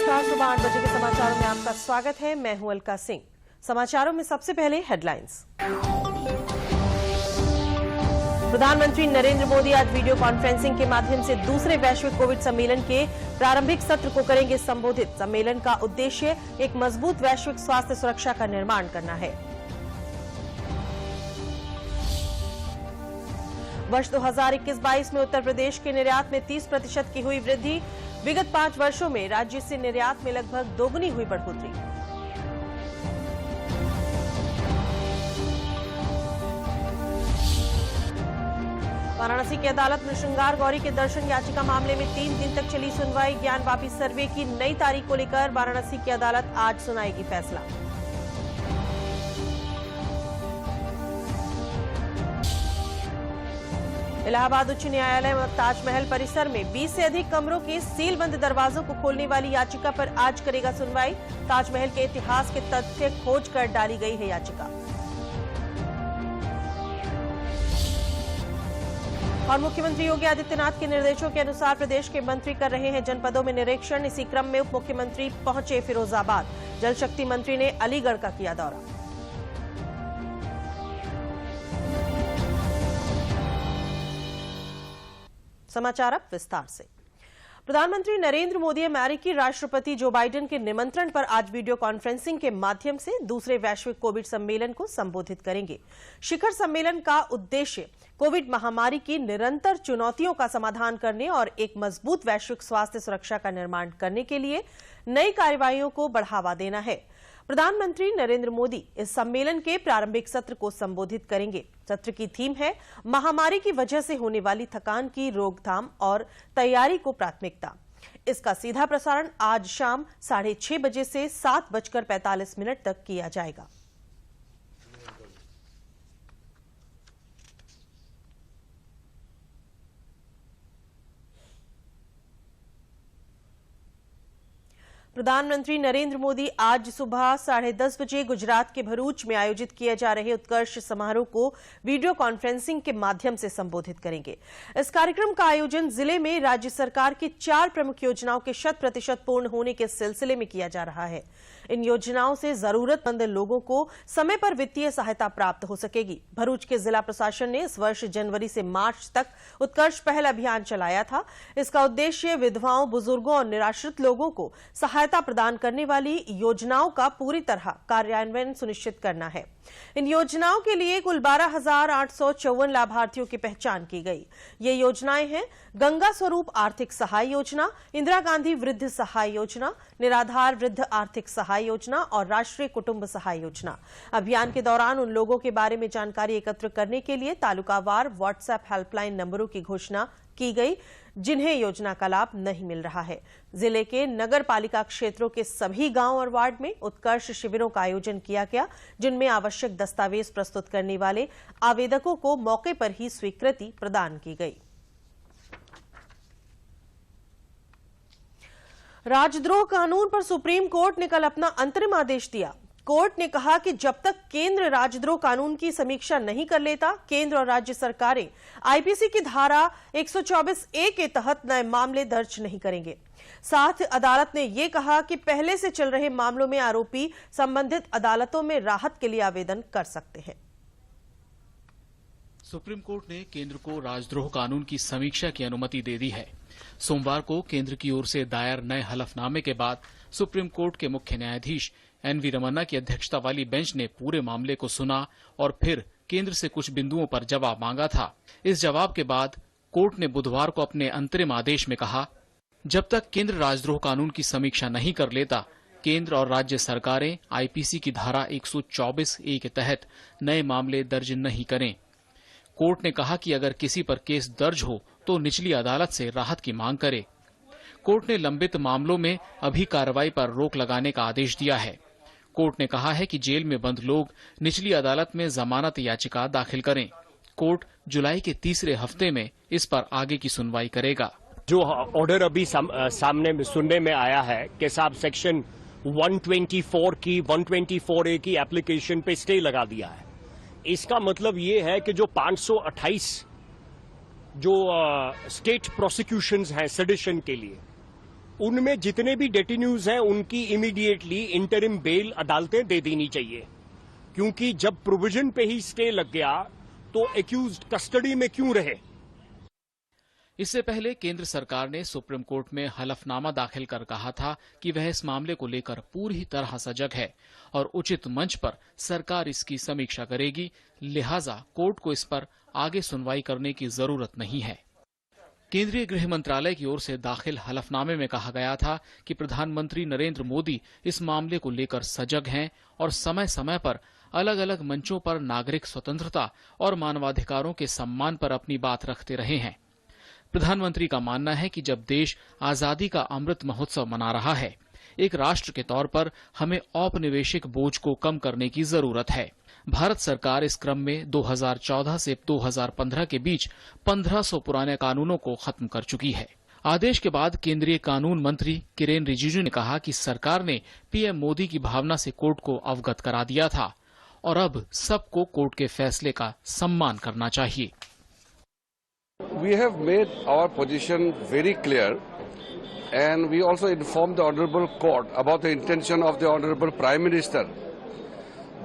नमस्कार, सुबह 8 बजे के समाचारों में आपका स्वागत है। मैं हूं अलका सिंह। समाचारों में सबसे पहले हेडलाइंस। प्रधानमंत्री नरेंद्र मोदी आज वीडियो कॉन्फ्रेंसिंग के माध्यम से दूसरे वैश्विक कोविड सम्मेलन के प्रारंभिक सत्र को करेंगे संबोधित। सम्मेलन का उद्देश्य एक मजबूत वैश्विक स्वास्थ्य सुरक्षा का निर्माण करना है। वर्ष 2021-22 में उत्तर प्रदेश के निर्यात में 30% की हुई वृद्धि। विगत 5 वर्षों में राज्य से निर्यात में लगभग दोगुनी हुई बढ़ोतरी। वाराणसी की अदालत में श्रृंगार गौरी के दर्शन याचिका मामले में 3 दिन तक चली सुनवाई। ज्ञानवापी सर्वे की नई तारीख को लेकर वाराणसी की अदालत आज सुनाएगी फैसला। इलाहाबाद उच्च न्यायालय में ताजमहल परिसर में 20 से अधिक कमरों के सीलबंद दरवाजों को खोलने वाली याचिका पर आज करेगा सुनवाई। ताजमहल के इतिहास के तथ्य खोज कर डाली गई है याचिका। और मुख्यमंत्री योगी आदित्यनाथ के निर्देशों के अनुसार प्रदेश के मंत्री कर रहे हैं जनपदों में निरीक्षण। इसी क्रम में उप मुख्यमंत्री पहुंचे फिरोजाबाद। जल शक्ति मंत्री ने अलीगढ़ का किया दौरा। समाचार अब विस्तार से। प्रधानमंत्री नरेंद्र मोदी अमेरिकी राष्ट्रपति जो बाइडेन के निमंत्रण पर आज वीडियो कॉन्फ्रेंसिंग के माध्यम से दूसरे वैश्विक कोविड सम्मेलन को संबोधित करेंगे। शिखर सम्मेलन का उद्देश्य कोविड महामारी की निरंतर चुनौतियों का समाधान करने और एक मजबूत वैश्विक स्वास्थ्य सुरक्षा का निर्माण करने के लिए नई कार्रवाइयों को बढ़ावा देना है। प्रधानमंत्री नरेंद्र मोदी इस सम्मेलन के प्रारंभिक सत्र को संबोधित करेंगे। सत्र की थीम है महामारी की वजह से होने वाली थकान की रोकथाम और तैयारी को प्राथमिकता। इसका सीधा प्रसारण आज शाम 6:30 बजे से 7:45 तक किया जाएगा। प्रधानमंत्री नरेंद्र मोदी आज सुबह 10:30 बजे गुजरात के भरूच में आयोजित किए जा रहे उत्कर्ष समारोह को वीडियो कॉन्फ्रेंसिंग के माध्यम से संबोधित करेंगे। इस कार्यक्रम का आयोजन जिले में राज्य सरकार की 4 प्रमुख योजनाओं के 100% पूर्ण होने के सिलसिले में किया जा रहा है। इन योजनाओं से जरूरतमंद लोगों को समय पर वित्तीय सहायता प्राप्त हो सकेगी। भरूच के जिला प्रशासन ने इस वर्ष जनवरी से मार्च तक उत्कर्ष पहल अभियान चलाया था। इसका उद्देश्य विधवाओं, बुजुर्गों और निराश्रित लोगों को सहायता प्रदान करने वाली योजनाओं का पूरी तरह कार्यान्वयन सुनिश्चित करना है। इन योजनाओं के लिए कुल 12,854 लाभार्थियों की पहचान की गई। ये योजनाएं हैं गंगा स्वरूप आर्थिक सहाय योजना, इंदिरा गांधी वृद्ध सहाय योजना, निराधार वृद्ध आर्थिक सहाय योजना और राष्ट्रीय कुटुंब सहाय योजना। अभियान के दौरान उन लोगों के बारे में जानकारी एकत्र करने के लिए तालुकावार व्हाट्सएप हेल्पलाइन नंबरों की घोषणा की गई जिन्हें योजना का लाभ नहीं मिल रहा है। जिले के नगर पालिका क्षेत्रों के सभी गांव और वार्ड में उत्कर्ष शिविरों का आयोजन किया गया, जिनमें आवश्यक दस्तावेज प्रस्तुत करने वाले आवेदकों को मौके पर ही स्वीकृति प्रदान की गई। राजद्रोह कानून पर सुप्रीम कोर्ट ने कल अपना अंतरिम आदेश दिया। कोर्ट ने कहा कि जब तक केंद्र राजद्रोह कानून की समीक्षा नहीं कर लेता, केंद्र और राज्य सरकारें आईपीसी की धारा 124A के तहत नए मामले दर्ज नहीं करेंगे। साथ अदालत ने यह कहा कि पहले से चल रहे मामलों में आरोपी संबंधित अदालतों में राहत के लिए आवेदन कर सकते हैं। सुप्रीम कोर्ट ने केंद्र को राजद्रोह कानून की समीक्षा की अनुमति दे दी है। सोमवार को केंद्र की ओर से दायर नए हलफनामे के बाद सुप्रीम कोर्ट के मुख्य न्यायाधीश एनवी रमन्ना की अध्यक्षता वाली बेंच ने पूरे मामले को सुना और फिर केंद्र से कुछ बिंदुओं पर जवाब मांगा था। इस जवाब के बाद कोर्ट ने बुधवार को अपने अंतरिम आदेश में कहा, जब तक केंद्र राजद्रोह कानून की समीक्षा नहीं कर लेता, केंद्र और राज्य सरकारें आईपीसी की धारा 124A के तहत नए मामले दर्ज नहीं करें। कोर्ट ने कहा कि अगर किसी पर केस दर्ज हो तो निचली अदालत से राहत की मांग करे। कोर्ट ने लंबित मामलों में अभी कार्रवाई पर रोक लगाने का आदेश दिया है। कोर्ट ने कहा है कि जेल में बंद लोग निचली अदालत में जमानत याचिका दाखिल करें। कोर्ट जुलाई के तीसरे हफ्ते में इस पर आगे की सुनवाई करेगा। जो ऑर्डर अभी सामने में सुनने में आया है कि साहब सेक्शन 124A की एप्लीकेशन पे स्टे लगा दिया है। इसका मतलब ये है कि जो 528 जो स्टेट प्रोसिक्यूशंस हैं सेडिशन के लिए, उनमें जितने भी डेटिन्यूज हैं उनकी इमीडिएटली इंटरिम बेल अदालतें दे देनी चाहिए, क्योंकि जब प्रोविजन पे ही स्टे लग गया तो एक्यूज्ड कस्टडी में क्यों रहे। इससे पहले केंद्र सरकार ने सुप्रीम कोर्ट में हलफनामा दाखिल कर कहा था कि वह इस मामले को लेकर पूरी तरह सजग है और उचित मंच पर सरकार इसकी समीक्षा करेगी, लिहाजा कोर्ट को इस पर आगे सुनवाई करने की जरूरत नहीं है। केंद्रीय गृह मंत्रालय की ओर से दाखिल हलफनामे में कहा गया था कि प्रधानमंत्री नरेंद्र मोदी इस मामले को लेकर सजग हैं और समय समय पर अलग अलग मंचों पर नागरिक स्वतंत्रता और मानवाधिकारों के सम्मान पर अपनी बात रखते रहे हैं। प्रधानमंत्री का मानना है कि जब देश आजादी का अमृत महोत्सव मना रहा है, एक राष्ट्र के तौर पर हमें औपनिवेशिक बोझ को कम करने की जरूरत है। भारत सरकार इस क्रम में 2014 से 2015 के बीच 1500 पुराने कानूनों को खत्म कर चुकी है। आदेश के बाद केंद्रीय कानून मंत्री किरेन रिजिजू ने कहा कि सरकार ने पीएम मोदी की भावना से कोर्ट को अवगत करा दिया था और अब सबको कोर्ट के फैसले का सम्मान करना चाहिए। We have made our position very clear, and we also informed the Honorable Court about the intention of the Honorable Prime Minister.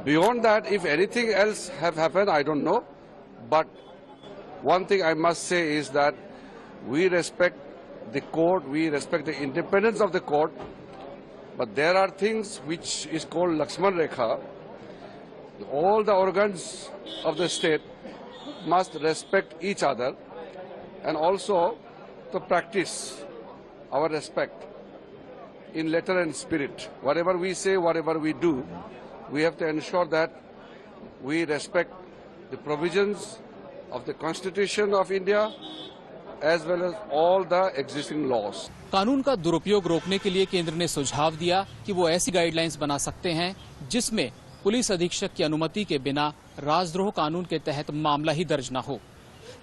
Beyond that, if anything else have happened, I don't know. But one thing I must say is that we respect the court, we respect the independence of the court, but there are things which is called Lakshman Rekha. All the organs of the state must respect each other and also to practice our respect in letter and spirit. Whatever we say, whatever we do, we have to ensure that we respect the provisions of the Constitution of India as well as all the existing laws. कानून का दुरुपयोग रोकने के लिए केंद्र ने सुझाव दिया कि वो ऐसी गाइडलाइंस बना सकते हैं जिसमें पुलिस अधीक्षक की अनुमति के बिना राजद्रोह कानून के तहत मामला ही दर्ज न हो।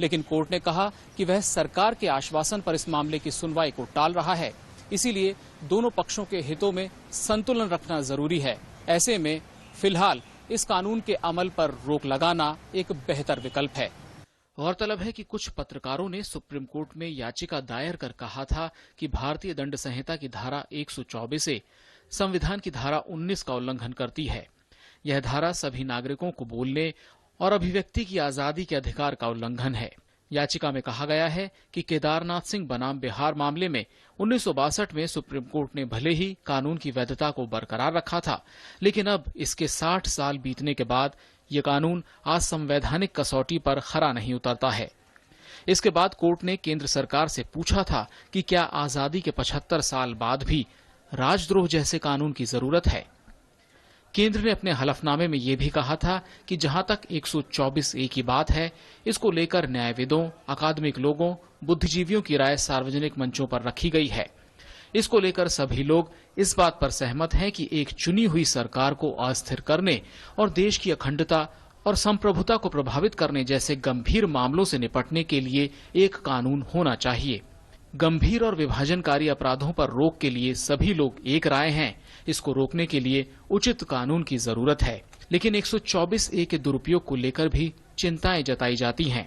लेकिन कोर्ट ने कहा कि वह सरकार के आश्वासन पर इस मामले की सुनवाई को टाल रहा है, इसीलिए दोनों पक्षों के हितों में संतुलन रखना जरूरी है। ऐसे में फिलहाल इस कानून के अमल पर रोक लगाना एक बेहतर विकल्प है। गौरतलब है कि कुछ पत्रकारों ने सुप्रीम कोर्ट में याचिका दायर कर कहा था कि भारतीय दंड संहिता की धारा 124 से संविधान की धारा 19 का उल्लंघन करती है। यह धारा सभी नागरिकों को बोलने और अभिव्यक्ति की आजादी के अधिकार का उल्लंघन है। याचिका में कहा गया है कि केदारनाथ सिंह बनाम बिहार मामले में 1962 में सुप्रीम कोर्ट ने भले ही कानून की वैधता को बरकरार रखा था, लेकिन अब इसके 60 साल बीतने के बाद ये कानून आज संवैधानिक कसौटी पर खरा नहीं उतरता है। इसके बाद कोर्ट ने केंद्र सरकार से पूछा था कि क्या आजादी के 75 साल बाद भी राजद्रोह जैसे कानून की जरूरत है। केंद्र ने अपने हलफनामे में यह भी कहा था कि जहां तक 124A की बात है, इसको लेकर न्यायविदों, अकादमिक लोगों, बुद्धिजीवियों की राय सार्वजनिक मंचों पर रखी गई है। इसको लेकर सभी लोग इस बात पर सहमत हैं कि एक चुनी हुई सरकार को अस्थिर करने और देश की अखंडता और संप्रभुता को प्रभावित करने जैसे गंभीर मामलों से निपटने के लिए एक कानून होना चाहिए। गंभीर और विभाजनकारी अपराधों पर रोक के लिए सभी लोग एक राय हैं। इसको रोकने के लिए उचित कानून की जरूरत है, लेकिन 124A के दुरुपयोग को लेकर भी चिंताएं जताई जाती हैं।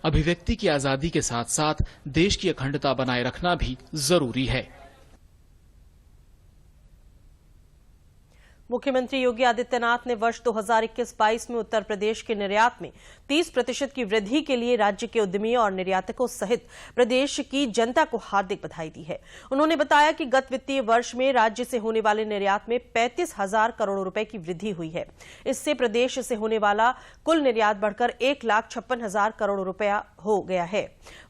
अभिव्यक्ति की आजादी के साथ साथ देश की अखंडता बनाए रखना भी जरूरी है। मुख्यमंत्री योगी आदित्यनाथ ने वर्ष 2021-22 में उत्तर प्रदेश के निर्यात में 30% की वृद्धि के लिए राज्य के उद्यमियों और निर्यातकों सहित प्रदेश की जनता को हार्दिक बधाई दी है। उन्होंने बताया कि गत वित्तीय वर्ष में राज्य से होने वाले निर्यात में 35,000 करोड़ रुपए की वृद्धि हुई है। इससे प्रदेश से होने वाला कुल निर्यात बढ़कर 1,56,000 करोड़ रुपया हो गया है।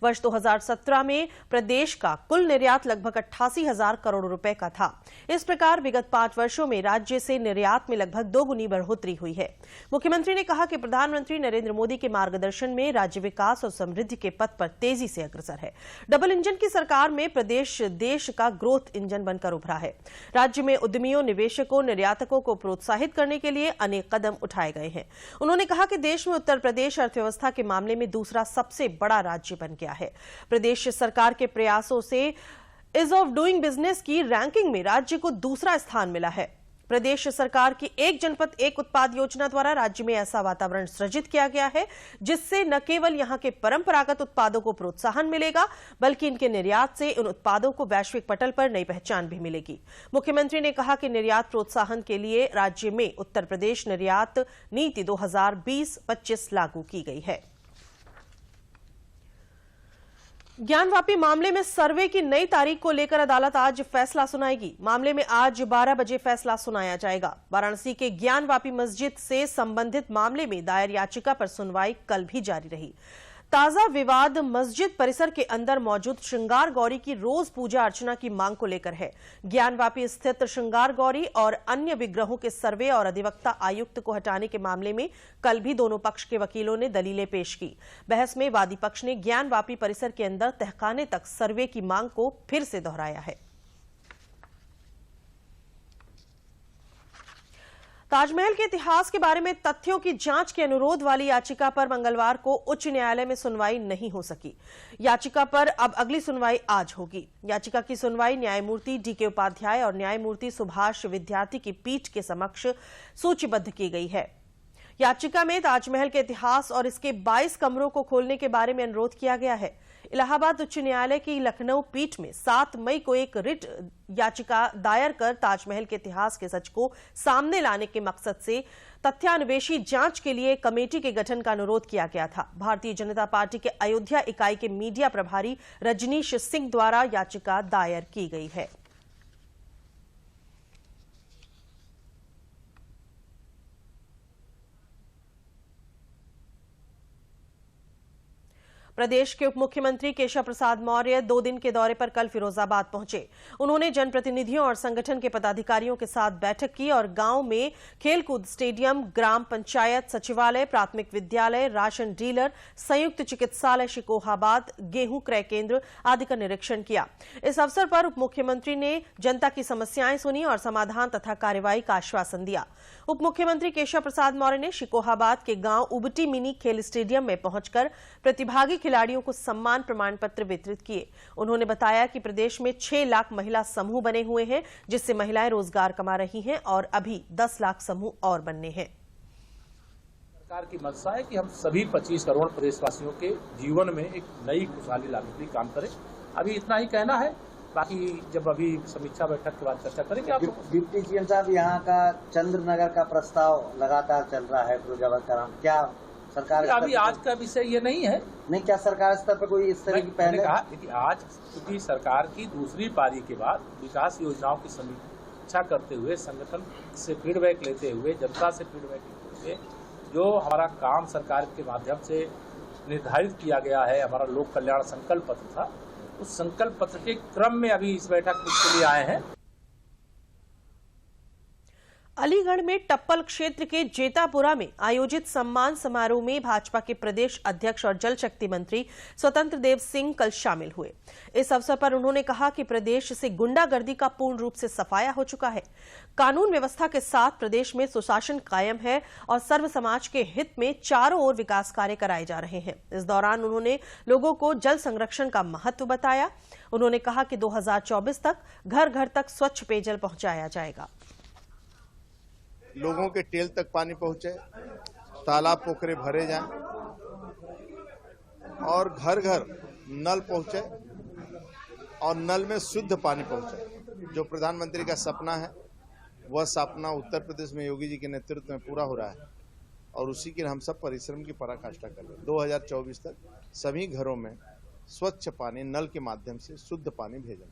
वर्ष 2017 में प्रदेश का कुल निर्यात लगभग 88,000 करोड़ रुपए का था। इस प्रकार विगत 5 वर्षों में राज्य से निर्यात में लगभग 2 गुनी बढ़ोतरी हुई है। मुख्यमंत्री ने कहा कि प्रधानमंत्री नरेंद्र मोदी के मार्गदर्शन में राज्य विकास और समृद्धि के पथ पर तेजी से अग्रसर है। डबल इंजन की सरकार में प्रदेश देश का ग्रोथ इंजन बनकर उभरा है। राज्य में उद्यमियों, निवेशकों, निर्यातकों को प्रोत्साहित करने के लिए अनेक कदम उठाए गए हैं। उन्होंने कहा कि देश में उत्तर प्रदेश अर्थव्यवस्था के मामले में दूसरा सबसे बड़ा राज्य बन गया है। प्रदेश सरकार के प्रयासों से ईज ऑफ डूइंग बिजनेस की रैंकिंग में राज्य को दूसरा स्थान मिला है। प्रदेश सरकार की एक जनपद एक उत्पाद योजना द्वारा राज्य में ऐसा वातावरण सृजित किया गया है जिससे न केवल यहां के परंपरागत उत्पादों को प्रोत्साहन मिलेगा बल्कि इनके निर्यात से इन उत्पादों को वैश्विक पटल पर नई पहचान भी मिलेगी। मुख्यमंत्री ने कहा कि निर्यात प्रोत्साहन के लिए राज्य में उत्तर प्रदेश निर्यात नीति 2020-25 लागू की गई है। ज्ञानवापी मामले में सर्वे की नई तारीख को लेकर अदालत आज फैसला सुनाएगी। मामले में आज 12 बजे फैसला सुनाया जाएगा। वाराणसी के ज्ञानवापी मस्जिद से संबंधित मामले में दायर याचिका पर सुनवाई कल भी जारी रही। ताजा विवाद मस्जिद परिसर के अंदर मौजूद श्रृंगार गौरी की रोज पूजा अर्चना की मांग को लेकर है। ज्ञानवापी स्थित श्रृंगार गौरी और अन्य विग्रहों के सर्वे और अधिवक्ता आयुक्त को हटाने के मामले में कल भी दोनों पक्ष के वकीलों ने दलीलें पेश की। बहस में वादी पक्ष ने ज्ञानवापी परिसर के अंदर तहखाने तक सर्वे की मांग को फिर से दोहराया है। ताजमहल के इतिहास के बारे में तथ्यों की जांच के अनुरोध वाली याचिका पर मंगलवार को उच्च न्यायालय में सुनवाई नहीं हो सकी। याचिका पर अब अगली सुनवाई आज होगी। याचिका की सुनवाई न्यायमूर्ति डीके उपाध्याय और न्यायमूर्ति सुभाष विद्यार्थी की पीठ के समक्ष सूचीबद्ध की गई है। याचिका में ताजमहल के इतिहास और इसके 22 कमरों को खोलने के बारे में अनुरोध किया गया है। इलाहाबाद उच्च न्यायालय की लखनऊ पीठ में 7 मई को एक रिट याचिका दायर कर ताजमहल के इतिहास के सच को सामने लाने के मकसद से तथ्यान्वेषी जांच के लिए कमेटी के गठन का अनुरोध किया गया था। भारतीय जनता पार्टी के अयोध्या इकाई के मीडिया प्रभारी रजनीश सिंह द्वारा याचिका दायर की गई है। प्रदेश के उप मुख्यमंत्री केशव प्रसाद मौर्य 2 दिन के दौरे पर कल फिरोजाबाद पहुंचे। उन्होंने जनप्रतिनिधियों और संगठन के पदाधिकारियों के साथ बैठक की और गांव में खेलकूद स्टेडियम, ग्राम पंचायत सचिवालय, प्राथमिक विद्यालय, राशन डीलर, संयुक्त चिकित्सालय शिकोहाबाद, गेहूं क्रय केंद्र आदि का निरीक्षण किया। इस अवसर पर उप मुख्यमंत्री ने जनता की समस्याएं सुनी और समाधान तथा कार्रवाई का आश्वासन दिया। उप मुख्यमंत्री केशव प्रसाद मौर्य ने शिकोहाबाद के गांव उबटी मिनी खेल स्टेडियम में पहुंचकर प्रतिभागी खिलाड़ियों को सम्मान प्रमाण पत्र वितरित किए। उन्होंने बताया कि प्रदेश में 6 लाख महिला समूह बने हुए हैं जिससे महिलाएं रोजगार कमा रही हैं और अभी 10 लाख समूह और बनने हैं। सरकार की मंशा है कि हम सभी 25 करोड़ प्रदेशवासियों के जीवन में एक नई खुशहाली लाने के लिए काम करें। अभी इतना ही कहना है, बाकी जब अभी समीक्षा बैठक के बाद चर्चा करेंगे। आप डिप्टी सीएम साहब, यहाँ का चंद्रनगर का प्रस्ताव लगातार चल रहा है फिरोजाबाद का नाम, क्या सरकार अभी आज का विषय ये नहीं है। नहीं, क्या सरकार स्तर पर कोई इस तरह की पहले कहा कि आज क्योंकि सरकार की दूसरी पारी के बाद विकास योजनाओं की समीक्षा करते हुए, संगठन से फीडबैक लेते हुए, जनता से फीडबैक लेते हुए जो हमारा काम सरकार के माध्यम से निर्धारित किया गया है, हमारा लोक कल्याण संकल्प पत्र था, उस संकल्प पत्र के क्रम में अभी इस बैठक के लिए आए हैं। अलीगढ़ में टप्पल क्षेत्र के जेतापुरा में आयोजित सम्मान समारोह में भाजपा के प्रदेश अध्यक्ष और जल शक्ति मंत्री स्वतंत्र देव सिंह कल शामिल हुए। इस अवसर पर उन्होंने कहा कि प्रदेश से गुंडागर्दी का पूर्ण रूप से सफाया हो चुका है। कानून व्यवस्था के साथ प्रदेश में सुशासन कायम है और सर्व समाज के हित में चारों ओर विकास कार्य कराए जा रहे हैं। इस दौरान उन्होंने लोगों को जल संरक्षण का महत्व बताया। उन्होंने कहा कि 2024 तक घर घर तक स्वच्छ पेयजल पहुंचाया जाएगा। लोगों के टेल तक पानी पहुंचे, तालाब पोखरे भरे जाएं और घर घर नल पहुंचे और नल में शुद्ध पानी पहुंचे। जो प्रधानमंत्री का सपना है वह सपना उत्तर प्रदेश में योगी जी के नेतृत्व में पूरा हो रहा है और उसी के हम सब परिश्रम की पराकाष्ठा कर रहे हैं। 2024 तक सभी घरों में स्वच्छ पानी नल के माध्यम से शुद्ध पानी भेजें।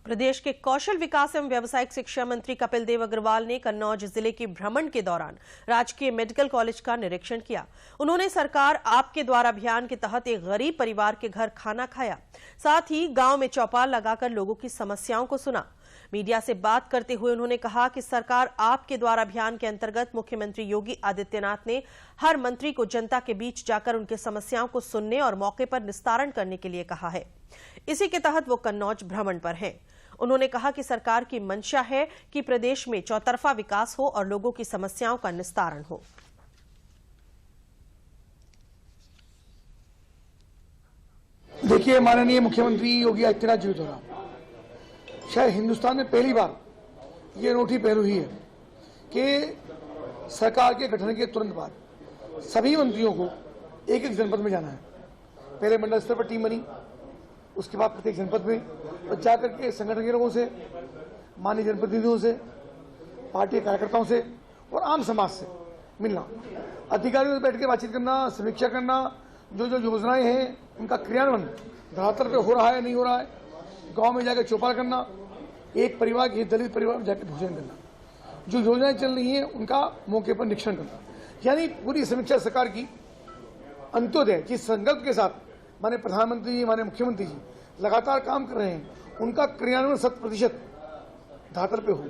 प्रदेश के कौशल विकास एवं व्यावसायिक शिक्षा मंत्री कपिल देव अग्रवाल ने कन्नौज जिले के भ्रमण के दौरान राजकीय मेडिकल कॉलेज का निरीक्षण किया। उन्होंने सरकार आपके द्वारा अभियान के तहत एक गरीब परिवार के घर खाना खाया, साथ ही गांव में चौपाल लगाकर लोगों की समस्याओं को सुना। मीडिया से बात करते हुए उन्होंने कहा कि सरकार आपके द्वारा अभियान के अंतर्गत मुख्यमंत्री योगी आदित्यनाथ ने हर मंत्री को जनता के बीच जाकर उनकी समस्याओं को सुनने और मौके पर निस्तारण करने के लिए कहा है। इसी के तहत वो कन्नौज भ्रमण पर हैं। उन्होंने कहा कि सरकार की मंशा है कि प्रदेश में चौतरफा विकास हो और लोगों की समस्याओं का निस्तारण हो। देखिए, माननीय मुख्यमंत्री योगी आदित्यनाथ जी द्वारा शायद हिंदुस्तान में पहली बार ये अनूठी पहलू ही है कि सरकार के गठन के तुरंत बाद सभी मंत्रियों को एक एक जनपद में जाना है। पहले मंडल स्तर पर टीम बनी, उसके बाद प्रत्येक जनपद में और जाकर के संगठन के लोगों से, माननीय जनप्रतिनिधियों से, पार्टी कार्यकर्ताओं से और आम समाज से मिलना, अधिकारियों से बैठ के बातचीत करना, समीक्षा करना, जो जो योजनाएं हैं उनका क्रियान्वयन धरातल पे हो रहा है नहीं हो रहा है, गांव में जाकर चौपाल करना, एक परिवार के दलित परिवार में जाकर भोजन करना, जो योजनाएं चल रही हैं उनका मौके पर निरीक्षण करना, यानी पूरी समीक्षा सरकार की अंत्योदय जिस संकल्प के साथ माननीय प्रधानमंत्री जी, माननीय मुख्यमंत्री जी लगातार काम कर रहे हैं, उनका क्रियान्वयन 100% धरातल पे हो।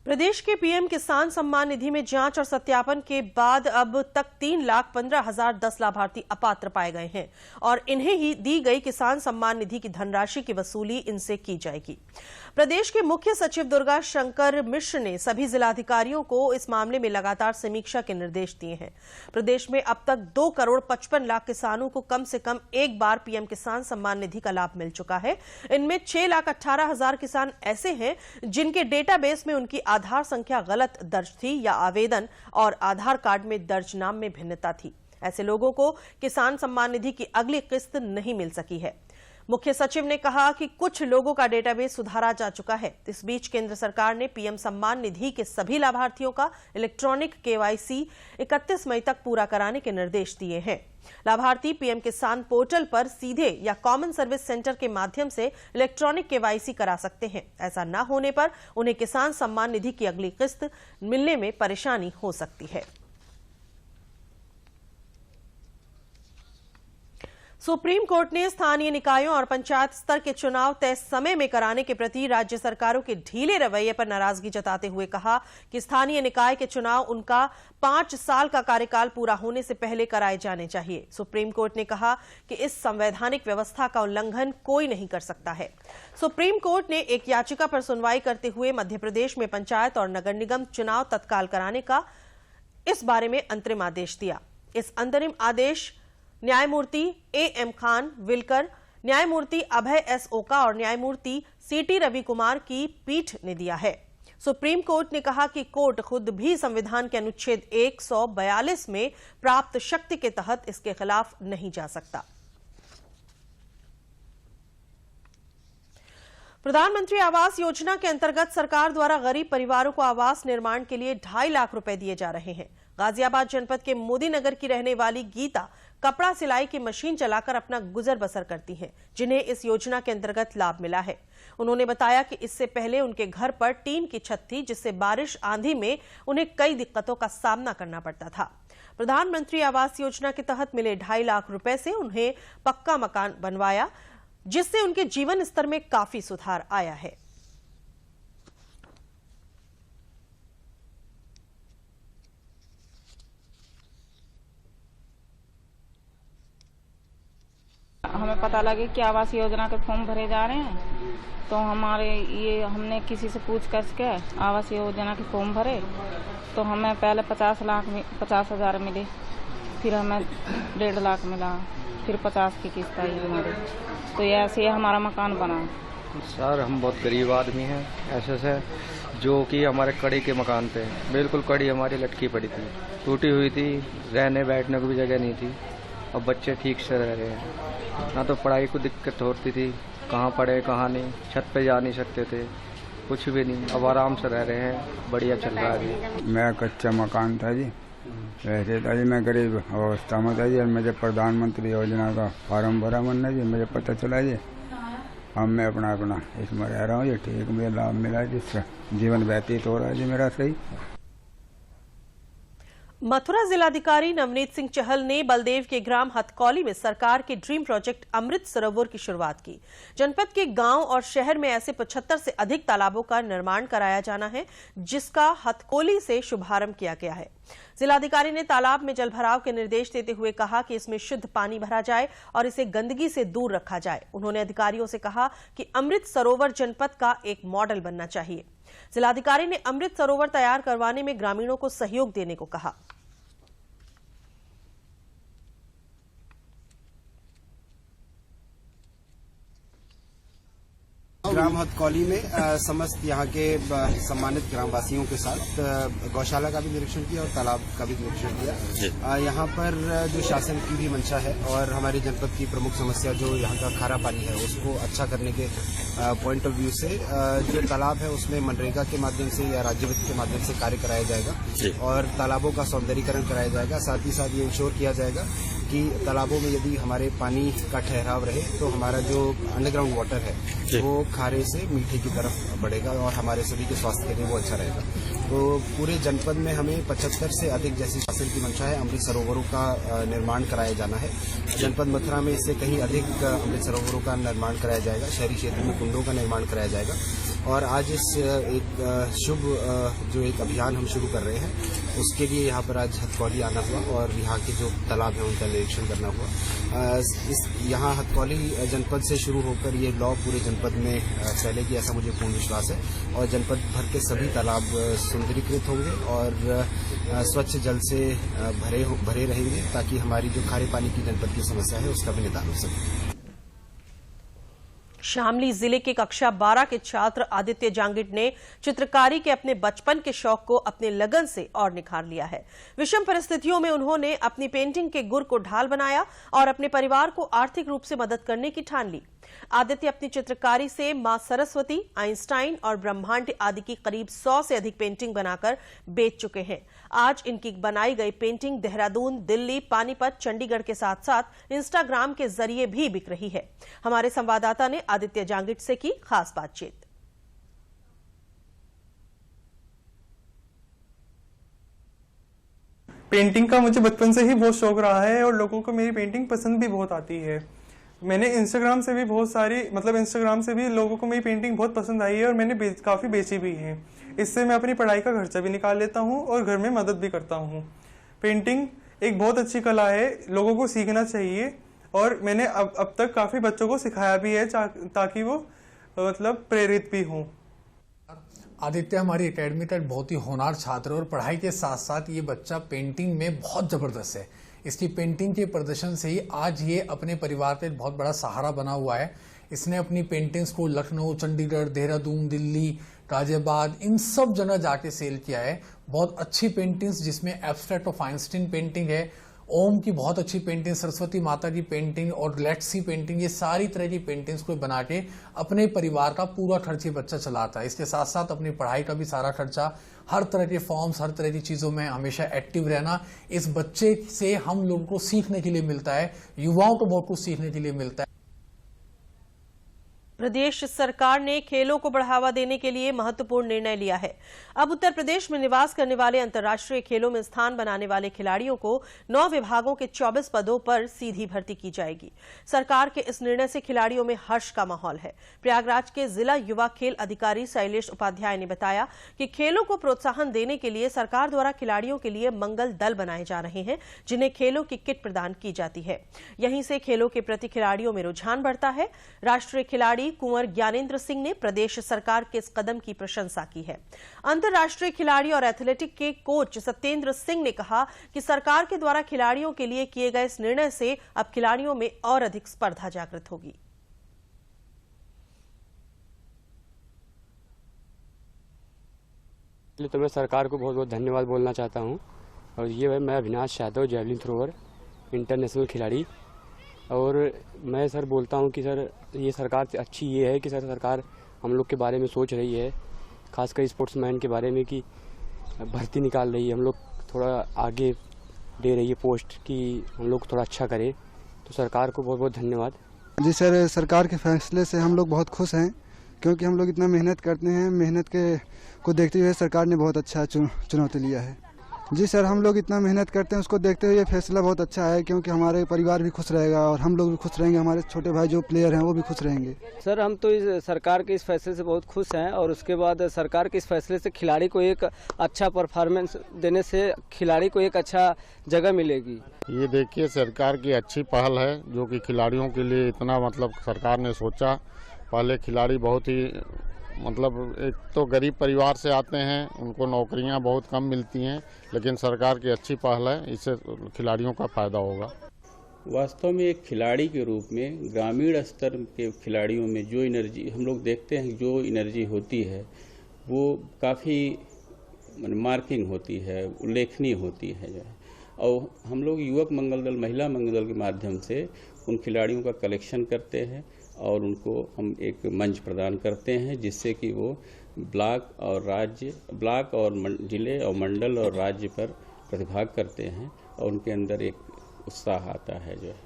प्रदेश के पीएम किसान सम्मान निधि में जांच और सत्यापन के बाद अब तक 3,15,010 लाभार्थी अपात्र पाए गए हैं और इन्हें ही दी गई किसान सम्मान निधि की धनराशि की वसूली इनसे की जाएगी। प्रदेश के मुख्य सचिव दुर्गा शंकर मिश्र ने सभी जिलाधिकारियों को इस मामले में लगातार समीक्षा के निर्देश दिए हैं। प्रदेश में अब तक 2,55,00,000 किसानों को कम से कम एक बार पीएम किसान सम्मान निधि का लाभ मिल चुका है। इनमें 6,18,000 किसान ऐसे हैं जिनके डेटाबेस में उनकी आधार संख्या गलत दर्ज थी या आवेदन और आधार कार्ड में दर्ज नाम में भिन्नता थी। ऐसे लोगों को किसान सम्मान निधि की अगली किस्त नहीं मिल सकी है। मुख्य सचिव ने कहा कि कुछ लोगों का डेटाबेस सुधारा जा चुका है। इस बीच केंद्र सरकार ने पीएम सम्मान निधि के सभी लाभार्थियों का इलेक्ट्रॉनिक केवाईसी 31 मई तक पूरा कराने के निर्देश दिए हैं। लाभार्थी पीएम किसान पोर्टल पर सीधे या कॉमन सर्विस सेंटर के माध्यम से इलेक्ट्रॉनिक केवाईसी करा सकते हैं। ऐसा न होने पर उन्हें किसान सम्मान निधि की अगली किस्त मिलने में परेशानी हो सकती है। सुप्रीम कोर्ट ने स्थानीय निकायों और पंचायत स्तर के चुनाव तय समय में कराने के प्रति राज्य सरकारों के ढीले रवैये पर नाराजगी जताते हुए कहा कि स्थानीय निकाय के चुनाव उनका 5 साल का कार्यकाल पूरा होने से पहले कराए जाने चाहिए। सुप्रीम कोर्ट ने कहा कि इस संवैधानिक व्यवस्था का उल्लंघन कोई नहीं कर सकता है। सुप्रीम कोर्ट ने एक याचिका पर सुनवाई करते हुए मध्य प्रदेश में पंचायत और नगर निगम चुनाव तत्काल कराने का इस बारे में अंतरिम आदेश दिया। इस अंतरिम आदेश न्यायमूर्ति A.M. खान विलकर, न्यायमूर्ति अभय S. ओका और न्यायमूर्ति C.T. रवि कुमार की पीठ ने दिया है। सुप्रीम कोर्ट ने कहा कि कोर्ट खुद भी संविधान के अनुच्छेद 142 में प्राप्त शक्ति के तहत इसके खिलाफ नहीं जा सकता। प्रधानमंत्री आवास योजना के अंतर्गत सरकार द्वारा गरीब परिवारों को आवास निर्माण के लिए 2.5 लाख रुपए दिए जा रहे हैं। गाजियाबाद जनपद के मोदी नगर की रहने वाली गीता कपड़ा सिलाई की मशीन चलाकर अपना गुजर बसर करती हैं, जिन्हें इस योजना के अंतर्गत लाभ मिला है। उन्होंने बताया कि इससे पहले उनके घर पर टीन की छत थी, जिससे बारिश आंधी में उन्हें कई दिक्कतों का सामना करना पड़ता था। प्रधानमंत्री आवास योजना के तहत मिले 2.5 लाख रुपए से उन्हें पक्का मकान बनवाया, जिससे उनके जीवन स्तर में काफी सुधार आया है। हमें पता लगे कि आवास योजना के फॉर्म भरे जा रहे हैं, तो हमने किसी से पूछ करके आवास योजना के फॉर्म भरे, तो हमें पहले 50,000 मिले, फिर हमें 1.5 लाख मिला, फिर 50 की किस्त आई हमारी, तो ऐसे हमारा मकान बना। सर हम बहुत गरीब आदमी हैं, ऐसे से जो कि हमारे कड़ी के मकान थे, बिल्कुल कड़ी हमारी लटकी पड़ी थी, टूटी हुई थी, रहने बैठने को भी जगह नहीं थी। और बच्चे ठीक से रह रहे हैं, ना तो पढ़ाई को दिक्कत होती थी, कहाँ पढ़े कहाँ नहीं, छत पे जा नहीं सकते थे, कुछ भी नहीं। अब आराम से रह रहे हैं, बढ़िया चल रहा है। मेरा कच्चा मकान था जी, वैसे था जी, मैं गरीब अवस्था में था जी, और मुझे प्रधानमंत्री योजना का फार्म भरा मैंने जी, मुझे पता चला जी, अब मैं अपना इसमें रह रहा हूँ, ये ठीक मुझे लाभ मिला, जिससे जीवन व्यतीत हो रहा है जी मेरा सही। मथुरा जिलाधिकारी नवनीत सिंह चहल ने बलदेव के ग्राम हथकौली में सरकार के ड्रीम प्रोजेक्ट अमृत सरोवर की शुरुआत की। जनपद के गांव और शहर में ऐसे 75 से अधिक तालाबों का निर्माण कराया जाना है, जिसका हथकौली से शुभारंभ किया गया है। जिलाधिकारी ने तालाब में जलभराव के निर्देश देते हुए कहा कि इसमें शुद्ध पानी भरा जाए और इसे गंदगी से दूर रखा जाए। उन्होंने अधिकारियों से कहा कि अमृत सरोवर जनपद का एक मॉडल बनना चाहिए। जिलाधिकारी ने अमृत सरोवर तैयार करवाने में ग्रामीणों को सहयोग देने को कहा। ग्राम हथकौली में समस्त यहाँ के सम्मानित ग्रामवासियों के साथ गौशाला का भी निरीक्षण किया और तालाब का भी निरीक्षण किया। यहाँ पर जो शासन की भी मंशा है और हमारे जनपद की प्रमुख समस्या जो यहाँ का खारा पानी है उसको अच्छा करने के पॉइंट ऑफ व्यू से जो तालाब है उसमें मनरेगा के माध्यम से या राज्य वित्त के माध्यम से कार्य कराया जाएगा और तालाबों का सौंदर्यीकरण कराया जाएगा। साथ ही साथ ये इंश्योर किया जाएगा कि तालाबों में यदि हमारे पानी का ठहराव रहे तो हमारा जो अंडरग्राउंड वाटर है वो खारे से मीठे की तरफ बढ़ेगा और हमारे सभी के स्वास्थ्य के लिए वो अच्छा रहेगा। तो पूरे जनपद में हमें 75 से अधिक जैसी शासन की मंशा है अमृत सरोवरों का निर्माण कराया जाना है। जनपद मथुरा में इससे कहीं अधिक अमृत सरोवरों का निर्माण कराया जाएगा। शहरी क्षेत्र में कुंडों का निर्माण कराया जाएगा और आज इस एक शुभ जो एक अभियान हम शुरू कर रहे हैं उसके लिए यहाँ पर आज हथकौली आना हुआ और यहाँ के जो तालाब हैं उनका निरीक्षण करना हुआ। यहाँ हथकौली जनपद से शुरू होकर ये लॉ पूरे जनपद में फैलेगी ऐसा मुझे पूर्ण विश्वास है और जनपद भर के सभी तालाब सुंदरीकृत होंगे और स्वच्छ जल से भरे रहेंगे ताकि हमारी जो खारे पानी की जनपद की समस्या है उसका भी निदान हो सके। शामली जिले के कक्षा 12 के छात्र आदित्य जांगिड ने चित्रकारी के अपने बचपन के शौक को अपने लगन से और निखार लिया है। विषम परिस्थितियों में उन्होंने अपनी पेंटिंग के गुर को ढाल बनाया और अपने परिवार को आर्थिक रूप से मदद करने की ठान ली। आदित्य अपनी चित्रकारी से मां सरस्वती, आइंस्टाइन और ब्रह्मांड आदि की करीब 100 से अधिक पेंटिंग बनाकर बेच चुके हैं। आज इनकी बनाई गई पेंटिंग देहरादून, दिल्ली, पानीपत, चंडीगढ़ के साथ साथ इंस्टाग्राम के जरिए भी बिक रही है। हमारे संवाददाता ने आदित्य जांगिड से की खास बातचीत। पेंटिंग का मुझे बचपन से ही बहुत शौक रहा है और लोगों को मेरी पेंटिंग पसंद भी बहुत आती है। मैंने इंस्टाग्राम से भी इंस्टाग्राम से भी लोगों को मेरी पेंटिंग बहुत पसंद आई है और मैंने काफ़ी बेची भी है। इससे मैं अपनी पढ़ाई का खर्चा भी निकाल लेता हूँ और घर में मदद भी करता हूँ। पेंटिंग एक बहुत अच्छी कला है, लोगों को सीखना चाहिए और मैंने अब तक काफ़ी बच्चों को सिखाया भी है ताकि वो प्रेरित भी हों। आदित्य हमारी एकेडमी का बहुत ही होनहार छात्र है और पढ़ाई के साथ साथ ये बच्चा पेंटिंग में बहुत ज़बरदस्त है। इसकी पेंटिंग के प्रदर्शन से ही आज ये अपने परिवार पे बहुत बड़ा सहारा बना हुआ है। इसने अपनी पेंटिंग्स को लखनऊ, चंडीगढ़, देहरादून, दिल्ली, गाजियाबाद इन सब जगह जाके सेल किया है। बहुत अच्छी पेंटिंग्स जिसमें एब्स्ट्रैक्ट ऑफ आइंस्टाइन पेंटिंग है, ओम की बहुत अच्छी पेंटिंग, सरस्वती माता की पेंटिंग और लेट्स सी पेंटिंग, ये सारी तरह की पेंटिंग्स को बना के अपने परिवार का पूरा खर्च ये बच्चा चलाता है। इसके साथ साथ अपनी पढ़ाई का भी सारा खर्चा, हर तरह के फॉर्म्स, हर तरह की चीज़ों में हमेशा एक्टिव रहना, इस बच्चे से हम लोगों को सीखने के लिए मिलता है, युवाओं को बहुत कुछ सीखने के लिए मिलता है। प्रदेश सरकार ने खेलों को बढ़ावा देने के लिए महत्वपूर्ण निर्णय लिया है। अब उत्तर प्रदेश में निवास करने वाले अंतर्राष्ट्रीय खेलों में स्थान बनाने वाले खिलाड़ियों को 9 विभागों के 24 पदों पर सीधी भर्ती की जाएगी। सरकार के इस निर्णय से खिलाड़ियों में हर्ष का माहौल है। प्रयागराज के जिला युवा खेल अधिकारी शैलेश उपाध्याय ने बताया कि खेलों को प्रोत्साहन देने के लिए सरकार द्वारा खिलाड़ियों के लिए मंगल दल बनाए जा रहे हैं, जिन्हें खेलों की किट प्रदान की जाती है। यहीं से खेलों के प्रति खिलाड़ियों में रुझान बढ़ता है। राष्ट्रीय खिलाड़ी कुंवर ज्ञानेंद्र सिंह ने प्रदेश सरकार के इस कदम की प्रशंसा की है। अंतर्राष्ट्रीय खिलाड़ी और एथलेटिक के कोच सत्येंद्र सिंह ने कहा कि सरकार के द्वारा खिलाड़ियों के लिए किए गए इस निर्णय से अब खिलाड़ियों में और अधिक स्पर्धा जागृत होगी। तो मैं सरकार को बहुत बहुत धन्यवाद बोलना चाहता हूं और ये मैं Avinash Yadav, javelin thrower international खिलाड़ी। और मैं सर बोलता हूं कि सर ये सरकार अच्छी ये है कि सर सरकार हम लोग के बारे में सोच रही है, खासकर स्पोर्ट्समैन के बारे में कि भर्ती निकाल रही है, हम लोग थोड़ा आगे दे रही है पोस्ट कि हम लोग थोड़ा अच्छा करें। तो सरकार को बहुत बहुत धन्यवाद। जी सर, सरकार के फैसले से हम लोग बहुत खुश हैं क्योंकि हम लोग इतना मेहनत करते हैं, मेहनत को देखते हुए सरकार ने बहुत अच्छा चुनौती लिया है। जी सर, हम लोग इतना मेहनत करते हैं उसको देखते हुए ये फैसला बहुत अच्छा है क्योंकि हमारे परिवार भी खुश रहेगा और हम लोग भी खुश रहेंगे, हमारे छोटे भाई जो प्लेयर हैं वो भी खुश रहेंगे। सर, हम तो इस सरकार के इस फैसले से बहुत खुश हैं और उसके बाद सरकार के इस फैसले से खिलाड़ी को एक अच्छा परफॉर्मेंस देने से खिलाड़ी को एक अच्छा जगह मिलेगी। ये देखिए सरकार की अच्छी पहल है जो कि खिलाड़ियों के लिए इतना सरकार ने सोचा। पहले खिलाड़ी बहुत ही एक तो गरीब परिवार से आते हैं, उनको नौकरियां बहुत कम मिलती हैं, लेकिन सरकार की अच्छी पहल है, इससे खिलाड़ियों का फायदा होगा। वास्तव में एक खिलाड़ी के रूप में ग्रामीण स्तर के खिलाड़ियों में जो एनर्जी हम लोग देखते हैं, जो एनर्जी होती है वो काफ़ी मार्किंग होती है, उल्लेखनीय होती है जो है। और हम लोग युवक मंगल दल, महिला मंगल दल के माध्यम से उन खिलाड़ियों का कलेक्शन करते हैं और उनको हम एक मंच प्रदान करते हैं, जिससे कि वो ब्लॉक और जिले और मंडल और राज्य पर प्रतिभाग करते हैं और उनके अंदर एक उत्साह आता है जो है।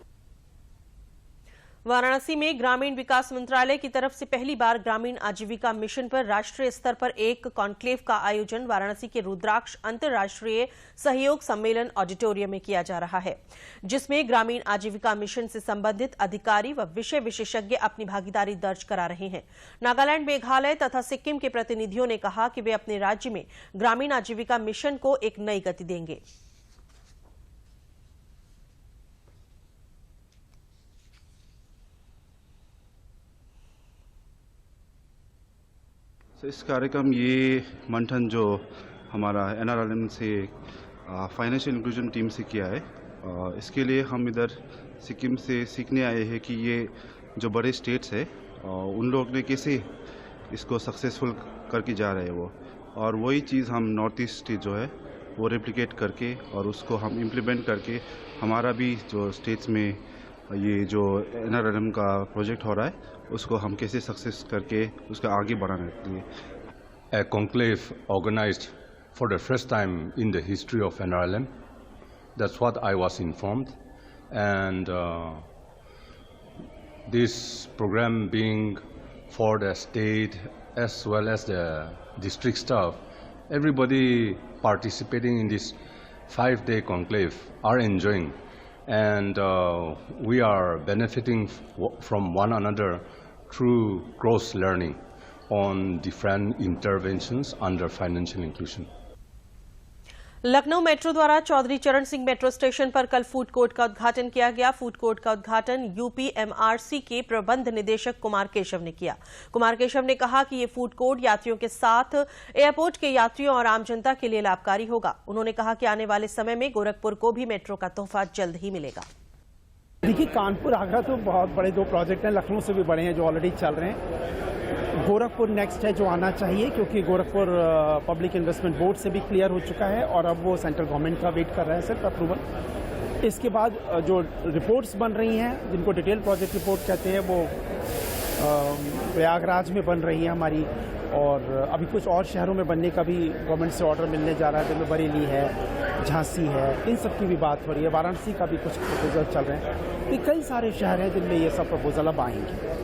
वाराणसी में ग्रामीण विकास मंत्रालय की तरफ से पहली बार ग्रामीण आजीविका मिशन पर राष्ट्रीय स्तर पर एक कॉन्क्लेव का आयोजन वाराणसी के रुद्राक्ष अंतर्राष्ट्रीय सहयोग सम्मेलन ऑडिटोरियम में किया जा रहा है, जिसमें ग्रामीण आजीविका मिशन से संबंधित अधिकारी व विषय विशेषज्ञ अपनी भागीदारी दर्ज करा रहे हैं। नागालैंड, मेघालय तथा सिक्किम के प्रतिनिधियों ने कहा कि वे अपने राज्य में ग्रामीण आजीविका मिशन को एक नई गति देंगे। इस कार्यक्रम ये मंथन जो हमारा NRLM से फाइनेंशियल इंक्लूजन टीम से किया है, इसके लिए हम इधर सिक्किम से सीखने आए हैं कि ये जो बड़े स्टेट्स है उन लोग ने कैसे इसको सक्सेसफुल करके जा रहे हैं वो, और वही चीज़ हम नॉर्थ ईस्ट स्टेट जो है वो रेप्लिकेट करके और उसको हम इम्प्लीमेंट करके हमारा भी जो स्टेट्स में ये जो NRLM का प्रोजेक्ट हो रहा है उसको हम कैसे सक्सेस करके उसका आगे बढ़ाने के लिए। A conclave organized for the first time in the history of NRLM. That's what I was informed, and this program being for the state as well as the district staff, everybody participating in this 5-day conclave are enjoying, and we are benefiting from one another through cross learning on different interventions under financial inclusion. Lucknow metro द्वारा चौधरी चरण Singh metro station पर कल food court का उद्घाटन किया गया। Food court का उद्घाटन UPMRC के प्रबंध निदेशक कुमार केशव ने किया। कुमार केशव ने कहा कि ये फूड कोर्ट यात्रियों के साथ एयरपोर्ट के यात्रियों और आम जनता के लिए लाभकारी होगा। उन्होंने कहा कि आने वाले समय में गोरखपुर को भी मेट्रो का तोहफा जल्द ही मिलेगा। देखिए, कानपुर आगरा तो बहुत बड़े 2 प्रोजेक्ट हैं, लखनऊ से भी बड़े हैं जो ऑलरेडी चल रहे हैं। गोरखपुर नेक्स्ट है जो आना चाहिए, क्योंकि गोरखपुर पब्लिक इन्वेस्टमेंट बोर्ड से भी क्लियर हो चुका है और अब वो सेंट्रल गवर्नमेंट का वेट कर रहा है सिर्फ अप्रूवल। इसके बाद जो रिपोर्ट्स बन रही हैं, जिनको डिटेल प्रोजेक्ट रिपोर्ट कहते हैं, वो प्रयागराज में बन रही है हमारी, और अभी कुछ और शहरों में बनने का भी गवर्नमेंट से ऑर्डर मिलने जा रहा है, जिनमें बरेली है, झांसी है, इन सब की भी बात हो रही है। वाराणसी का भी कुछ प्रपोजल चल रहे हैं। कई सारे शहर हैं जिनमें ये सब प्रपोजल अब आएंगे।